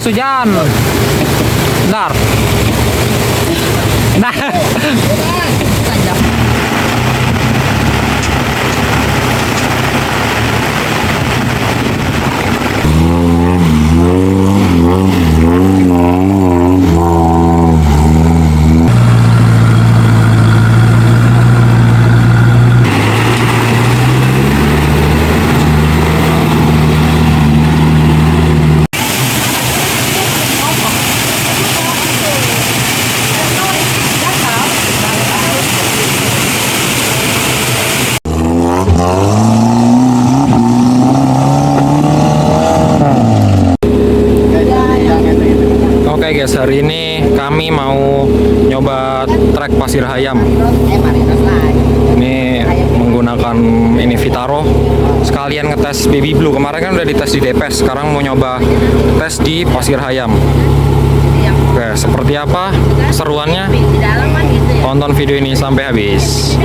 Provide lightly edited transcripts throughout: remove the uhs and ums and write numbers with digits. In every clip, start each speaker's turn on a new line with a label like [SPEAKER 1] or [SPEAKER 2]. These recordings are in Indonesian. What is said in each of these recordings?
[SPEAKER 1] hujan. Bentar. Nah. Oke guys, hari ini kami mau nyoba trek Pasir Hayam. Ini menggunakan ini Vitaro. Sekalian ngetes Baby Blue. Kemarin kan udah dites di DPS, sekarang mau nyoba tes di Pasir Hayam. Oke, seperti apa keseruannya? Tonton video ini sampai habis.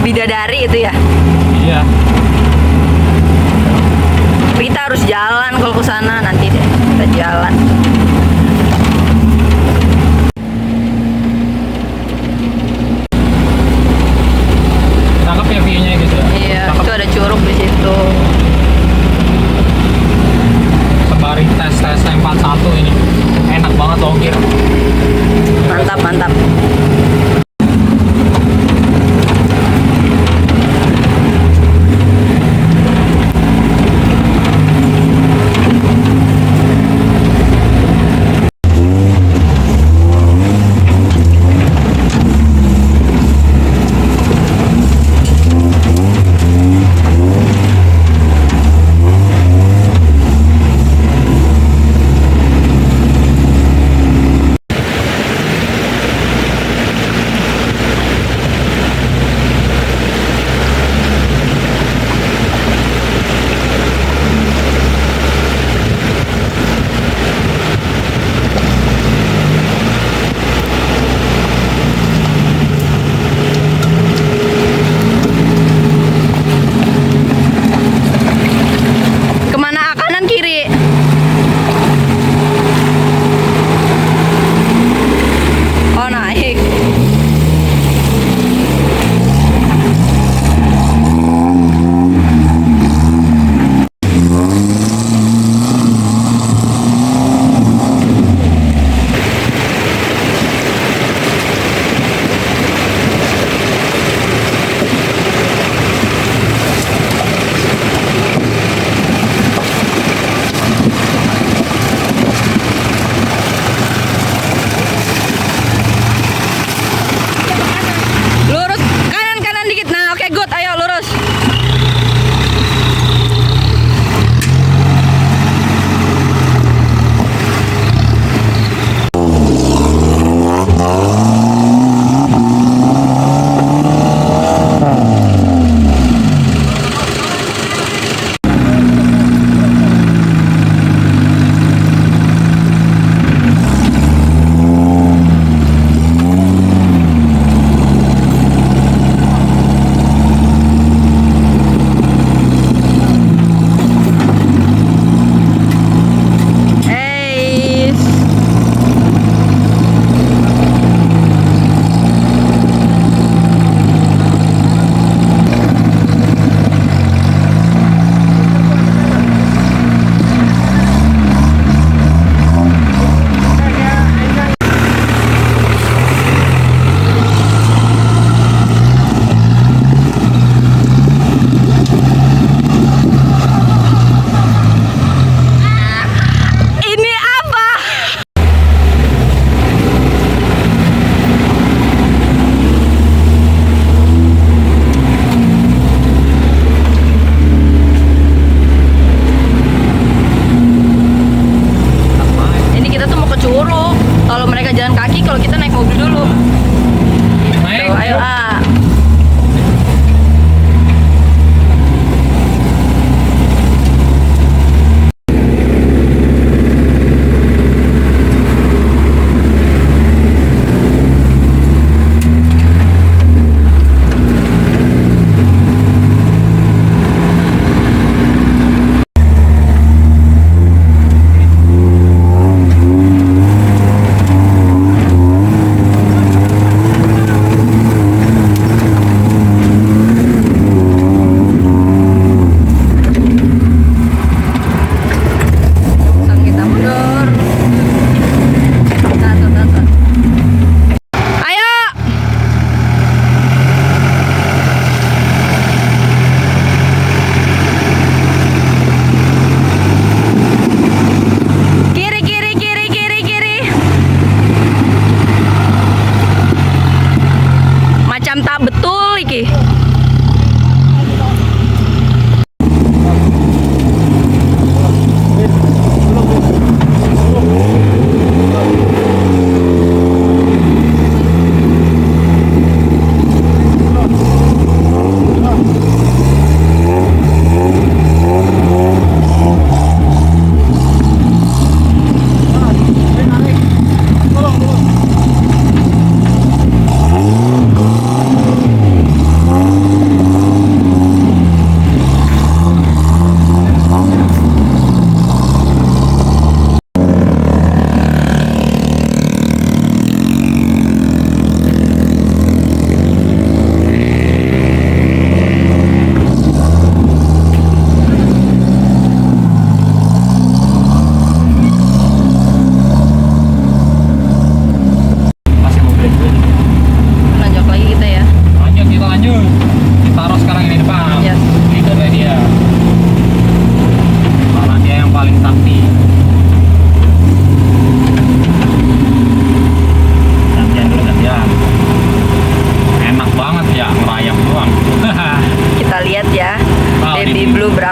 [SPEAKER 2] Bidadari itu ya?
[SPEAKER 1] Iya.
[SPEAKER 2] Kita harus jalan kalau ke sana nanti deh. Kita jalan.
[SPEAKER 1] Cakep ya view-nya gitu ya?
[SPEAKER 2] Iya,
[SPEAKER 1] Cakep.
[SPEAKER 2] itu ada curug di situ.
[SPEAKER 1] Sembari tes T41 ini. Enak banget ongkir.
[SPEAKER 2] Mantap, mantap.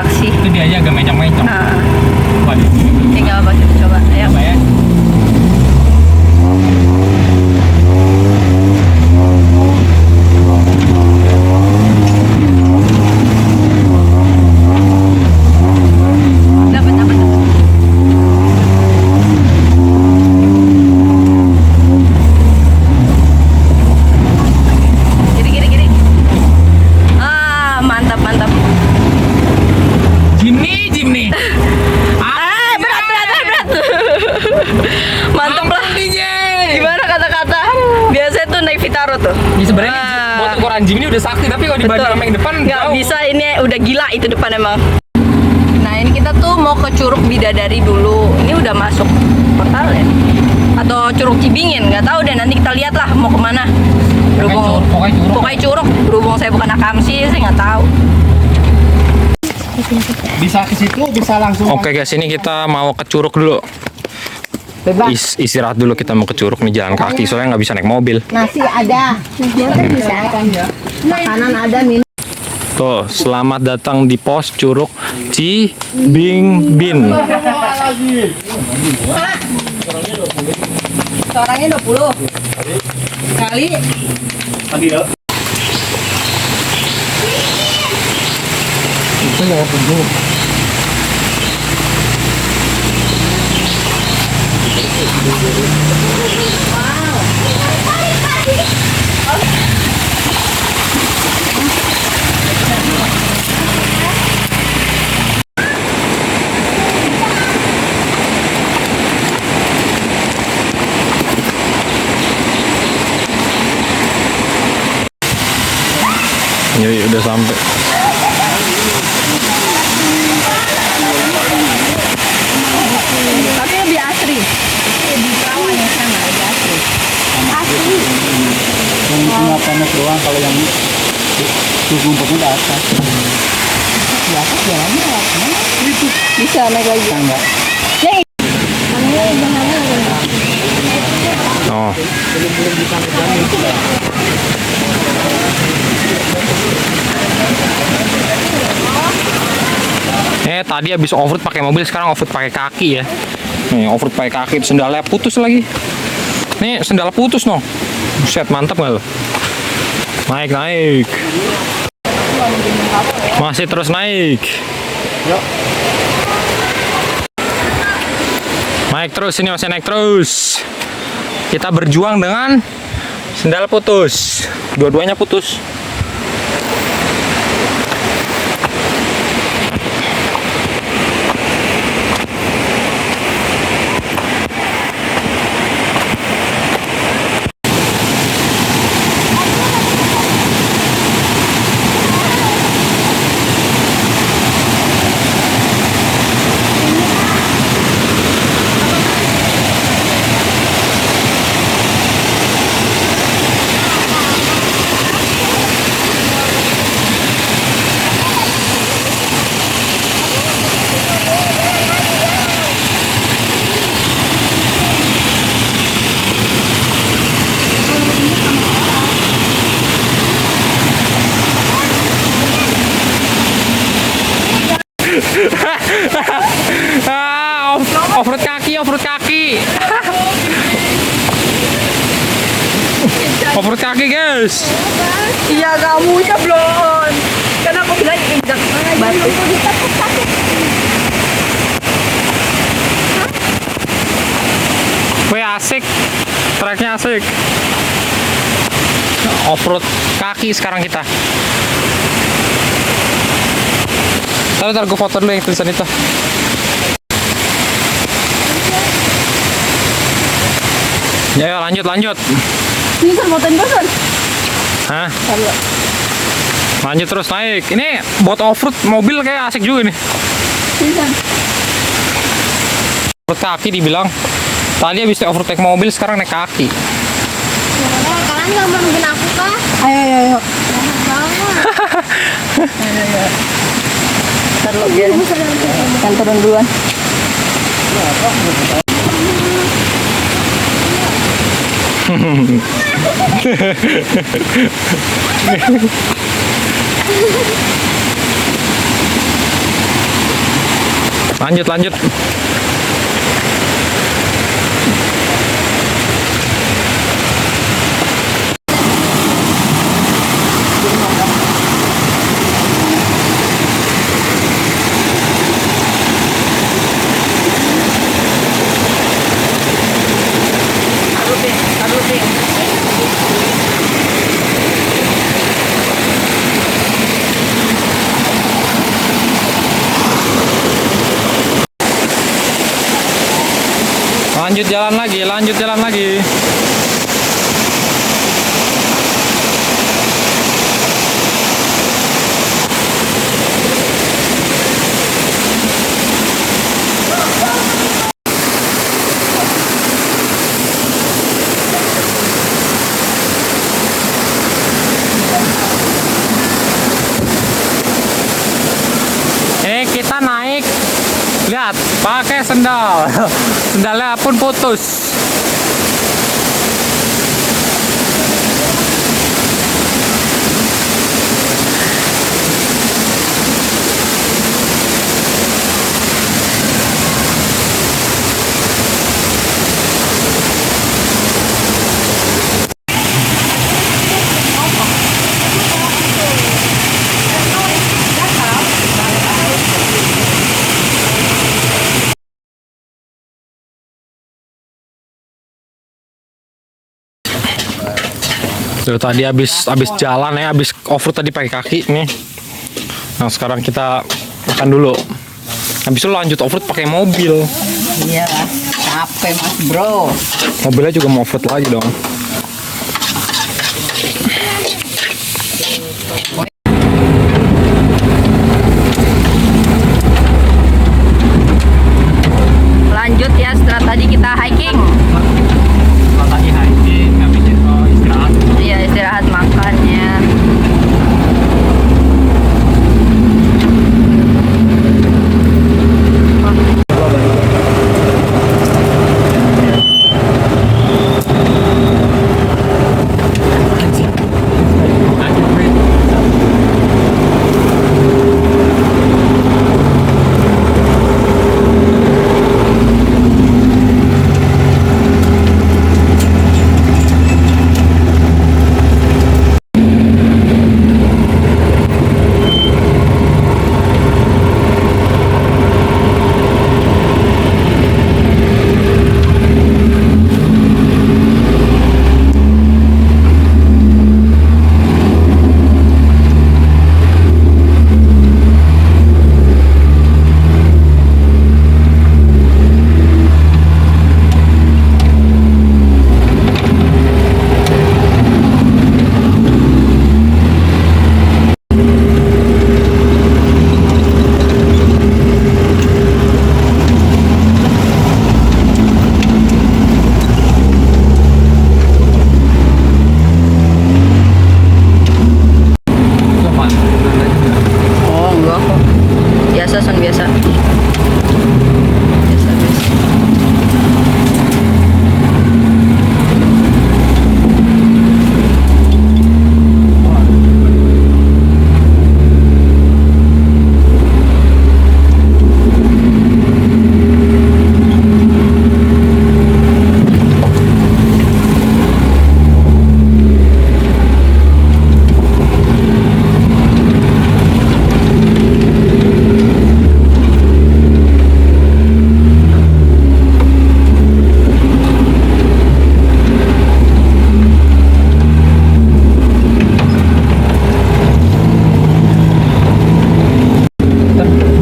[SPEAKER 2] atraksi.
[SPEAKER 1] Itu dia aja agak mencong-mencong.
[SPEAKER 2] Nah,
[SPEAKER 1] Waduh.
[SPEAKER 2] tinggal apa coba. Ayo.
[SPEAKER 1] Coba ya.
[SPEAKER 2] Dapat dapat. Kiri kiri kiri. Ah, mantap mantap.
[SPEAKER 1] Jimny.
[SPEAKER 2] Berat berat berat berat. Mantap lah.
[SPEAKER 1] DJ.
[SPEAKER 2] Gimana kata-kata? Biasanya tuh naik Vitaro tuh.
[SPEAKER 1] Ya sebenarnya
[SPEAKER 2] Wah.
[SPEAKER 1] buat ukuran Jimny ini udah sakti, tapi kalau dibanding sama yang depan
[SPEAKER 2] nggak
[SPEAKER 1] jauh.
[SPEAKER 2] bisa, ini udah gila itu depan emang. Nah ini kita tuh mau ke Curug Bidadari dulu. Ini udah masuk portal ya? Atau Curug Cibingin? Nggak tahu deh, nanti kita lihat lah mau kemana. Berhubung
[SPEAKER 1] Pokoknya
[SPEAKER 2] Curug. Berhubung saya bukan akamsi, saya nggak tahu.
[SPEAKER 3] Bisa ke situ, bisa langsung.
[SPEAKER 1] Oke guys, ini kita mau ke Curug dulu. Istirahat dulu, kita mau ke Curug nih, jalan kaki soalnya nggak bisa naik mobil.
[SPEAKER 4] Nasi ada, bisa. Makanan ada, minum.
[SPEAKER 1] Tuh, selamat datang di pos Curug Cibingbin.
[SPEAKER 4] Orangnya 20 kali.
[SPEAKER 3] Itu ya tunggu.
[SPEAKER 1] Yuk, udah sampai.
[SPEAKER 4] Tapi lebih asri. Lebih perawan yang sana, lebih asri.
[SPEAKER 3] Yang punya panas doang, kalau yang rumputnya di atas. Di atas jalannya lewat mana? Itu
[SPEAKER 4] Bisa naik lagi.
[SPEAKER 3] enggak.
[SPEAKER 1] Oh. Tadi habis off-road pakai mobil, sekarang off-road pakai kaki ya. Nih, off-road pakai kaki, sendalnya putus lagi. Nih, sendal putus no. Buset, mantap nggak lo? Naik. Masih terus naik. Naik terus, ini masih naik terus. Kita berjuang dengan sendal putus. Dua-duanya putus. Off-road kaki. Off-road kaki, guys.
[SPEAKER 2] Iya kamu ya belum. Karena aku bilang injak batu.
[SPEAKER 1] Wih, asik. Treknya asik. Off-road kaki sekarang kita. Ntar gue foto dulu yang tulisan itu. Ya, lanjut.
[SPEAKER 4] Ini kan motor bosan.
[SPEAKER 1] Hah? Lanjut terus naik. Ini buat off-road mobil kayak asik juga nih. Off-road kaki dibilang. Tadi habis off-road naik mobil, sekarang naik kaki.
[SPEAKER 4] Kalian nggak mau nungguin aku kah? Ayo.
[SPEAKER 2] Ntar lo biarin. Kan turun duluan.
[SPEAKER 1] Lanjut, lanjut.
[SPEAKER 2] Aduh, Bing. Aduh, Bing.
[SPEAKER 1] Lanjut jalan lagi, lanjut jalan lagi. Kita naik, lihat, pakai sendal. Sendalnya pun putus. Tuh, tadi habis jalan ya, habis off-road tadi pakai kaki nih. Nah, sekarang kita makan dulu. Habis itu lanjut off-road pakai mobil.
[SPEAKER 2] Iya lah, capek mas bro.
[SPEAKER 1] Mobilnya juga mau off-road lagi dong.
[SPEAKER 2] Lanjut ya, setelah tadi kita hiking.
[SPEAKER 1] Tadi hiking, habis itu istirahat.
[SPEAKER 2] Iya, istirahat makannya. Oh enggak kok, biasa son biasa. Biasa biasa.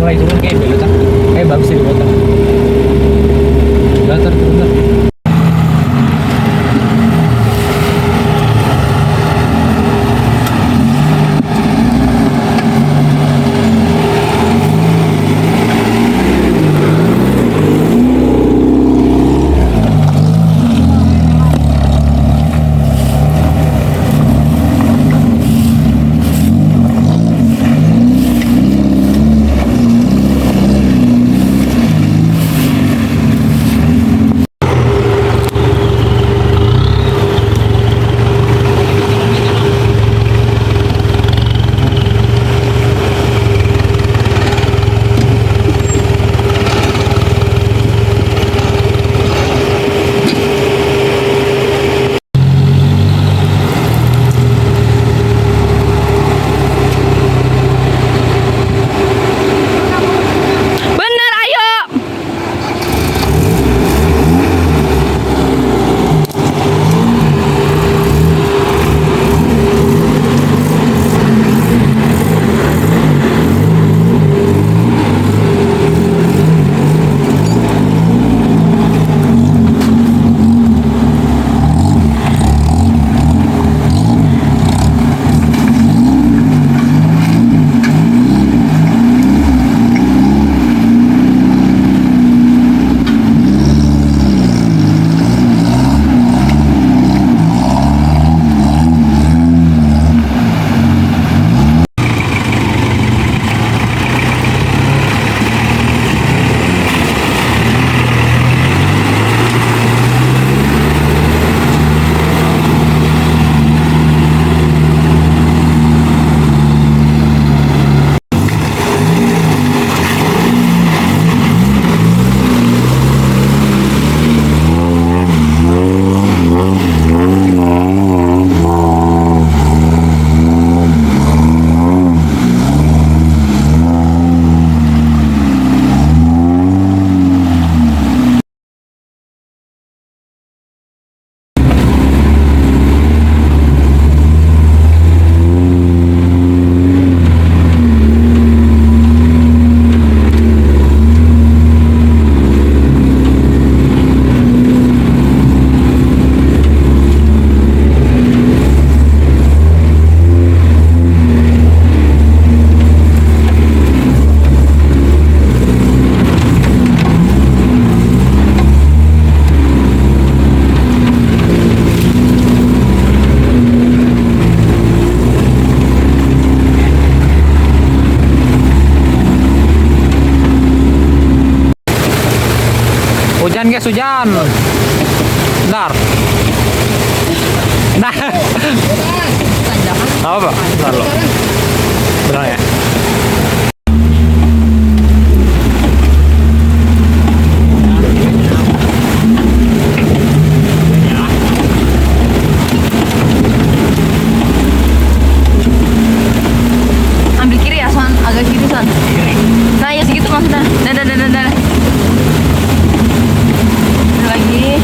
[SPEAKER 3] Mulai turun kayak belok tak? Bagus sih belok tak? Udah turun tak?
[SPEAKER 1] hujan guys, hujan. Bentar. Nah. Apa? Bentar lo. Benar ya?
[SPEAKER 2] Ambil kiri ya, Son. Agak kiri, Son. Nah, ya segitu maksudnya. Dah. Lagi.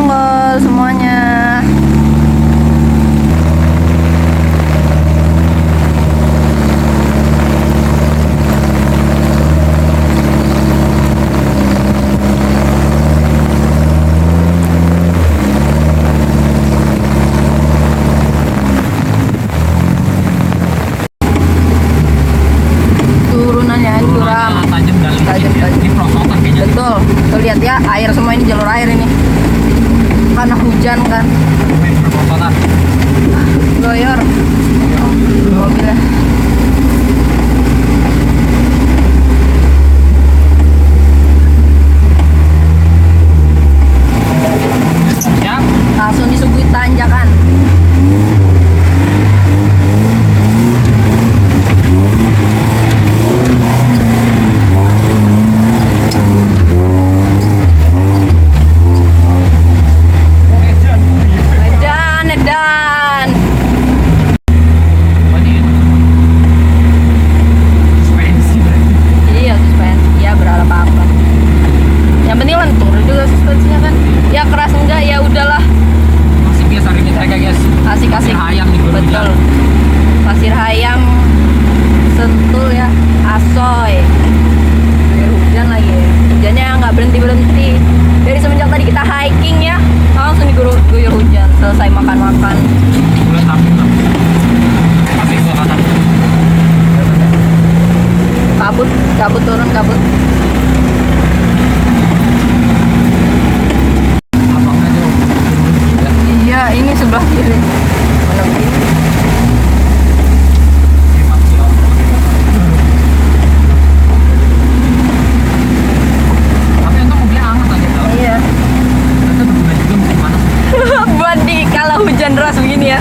[SPEAKER 2] senggol semuanya. Turunannya curam.
[SPEAKER 3] Tajam dan licin
[SPEAKER 2] Tajam,
[SPEAKER 3] ya.
[SPEAKER 2] tajam.
[SPEAKER 3] Ini perosotan kayaknya.
[SPEAKER 2] Betul. Tuh lihat ya, air semua ini jalur air ini. Karena hujan kan.
[SPEAKER 3] Main perosotan.
[SPEAKER 2] Goyor. Mobilnya.
[SPEAKER 3] Siap.
[SPEAKER 2] Langsung disuguhi tanjakan. Edan, edan.
[SPEAKER 3] Oh, ini suspensi berarti.
[SPEAKER 2] Iya, suspensi. Ya berala apa-apa. Yang penting lentur juga suspensinya kan. Ya keras enggak ya udahlah.
[SPEAKER 3] Masih biasa ringan mereka guys.
[SPEAKER 2] Asik-asik.
[SPEAKER 3] Pasir Hayam nih gua
[SPEAKER 2] Betul.
[SPEAKER 3] bilang.
[SPEAKER 2] Pasir Hayam, Sentul ya, Asoy. Guyur hujan lagi ya. Hujannya nggak berhenti-berhenti. Dari semenjak tadi kita hiking ya, langsung diguyur hujan. Selesai makan-makan.
[SPEAKER 3] Bulan April. Tapi gua kata
[SPEAKER 2] Kabut, kabut turun, kabut.
[SPEAKER 3] abangnya tuh.
[SPEAKER 2] Iya, ini sebelah kiri. Mana kiri?
[SPEAKER 3] Hemat sih orang. Tapi untung mobilnya hangat aja tau.
[SPEAKER 2] Iya.
[SPEAKER 3] Ternyata berguna juga musim panas.
[SPEAKER 2] Buat di kala hujan deras begini ya.